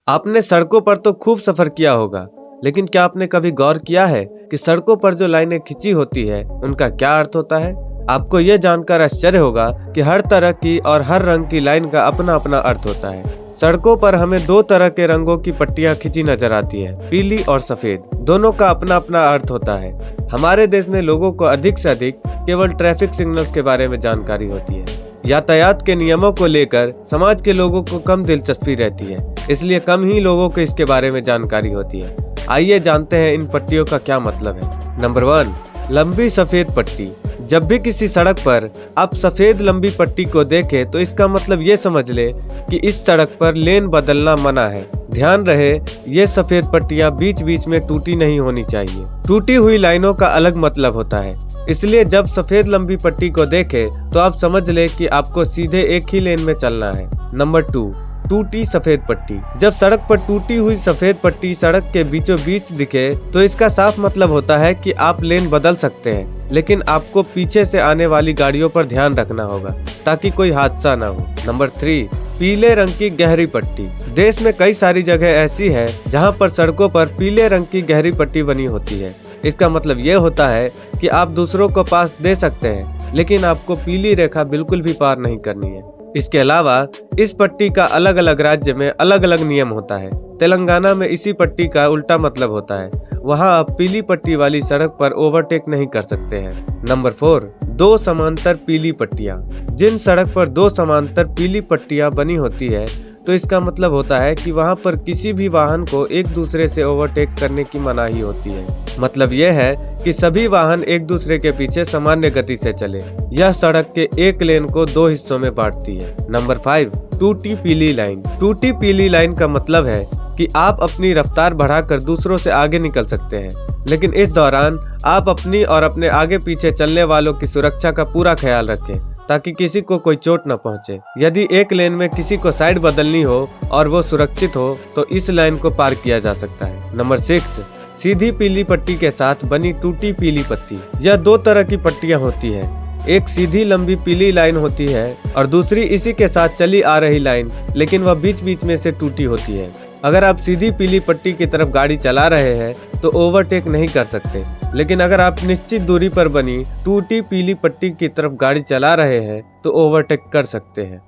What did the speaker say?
आपने सड़कों पर तो खूब सफर किया होगा, लेकिन क्या आपने कभी गौर किया है कि सड़कों पर जो लाइनें खिंची होती है उनका क्या अर्थ होता है? आपको ये जानकर आश्चर्य होगा कि हर तरह की और हर रंग की लाइन का अपना अपना अर्थ होता है। सड़कों पर हमें दो तरह के रंगों की पट्टियां खिंची नजर आती है, पीली और सफेद। दोनों का अपना अपना अर्थ होता है। हमारे देश में लोगों को अधिक से अधिक केवल ट्रैफिक सिग्नल्स के बारे में जानकारी होती है। यातायात के नियमों को लेकर समाज के लोगों को कम दिलचस्पी रहती है, इसलिए कम ही लोगों को इसके बारे में जानकारी होती है। आइए जानते हैं इन पट्टियों का क्या मतलब है। नंबर 1, लंबी सफेद पट्टी। जब भी किसी सड़क पर आप सफेद लंबी पट्टी को देखें तो इसका मतलब ये समझ ले कि इस सड़क पर लेन बदलना मना है। ध्यान रहे, ये सफेद पट्टियां बीच बीच में टूटी नहीं होनी चाहिए। टूटी हुई लाइनों का अलग मतलब होता है, इसलिए जब सफेद लंबी पट्टी को देखें तो आप समझ ले कि आपको सीधे एक ही लेन में चलना है। नंबर 2, टूटी सफेद पट्टी। जब सड़क पर टूटी हुई सफेद पट्टी सड़क के बीचों बीच दिखे तो इसका साफ मतलब होता है कि आप लेन बदल सकते हैं, लेकिन आपको पीछे से आने वाली गाड़ियों पर ध्यान रखना होगा ताकि कोई हादसा न हो। नंबर 3, पीले रंग की गहरी पट्टी। देश में कई सारी जगह ऐसी है जहां पर सड़कों पर पीले रंग की गहरी पट्टी बनी होती है। इसका मतलब ये होता है कि आप दूसरों को पास दे सकते हैं, लेकिन आपको पीली रेखा बिल्कुल भी पार नहीं करनी है। इसके अलावा इस पट्टी का अलग अलग राज्य में अलग अलग नियम होता है। तेलंगाना में इसी पट्टी का उल्टा मतलब होता है, वहां आप पीली पट्टी वाली सड़क पर ओवरटेक नहीं कर सकते हैं। नंबर 4, दो समांतर पीली पट्टियां। जिन सड़क पर दो समांतर पीली पट्टियां बनी होती है तो इसका मतलब होता है कि वहां पर किसी भी वाहन को एक दूसरे से ओवरटेक करने की मनाही होती है। मतलब यह है कि सभी वाहन एक दूसरे के पीछे सामान्य गति से चले। यह सड़क के एक लेन को दो हिस्सों में बांटती है। नंबर 5, टूटी पीली लाइन। टूटी पीली लाइन का मतलब है कि आप अपनी रफ्तार बढ़ाकर दूसरों से आगे निकल सकते हैं, लेकिन इस दौरान आप अपनी और अपने आगे पीछे चलने वालों की सुरक्षा का पूरा ख्याल रखें ताकि किसी को कोई चोट न पहुंचे। यदि एक लेन में किसी को साइड बदलनी हो और वो सुरक्षित हो तो इस लाइन को पार किया जा सकता है। नंबर 6, सीधी पीली पट्टी के साथ बनी टूटी पीली पट्टी। यह दो तरह की पट्टियां होती है, एक सीधी लंबी पीली लाइन होती है और दूसरी इसी के साथ चली आ रही लाइन, लेकिन वह बीच बीच में से टूटी होती है। अगर आप सीधी पीली पट्टी की तरफ गाड़ी चला रहे हैं तो ओवरटेक नहीं कर सकते, लेकिन अगर आप निश्चित दूरी पर बनी टूटी पीली पट्टी की तरफ गाड़ी चला रहे हैं तो ओवरटेक कर सकते हैं।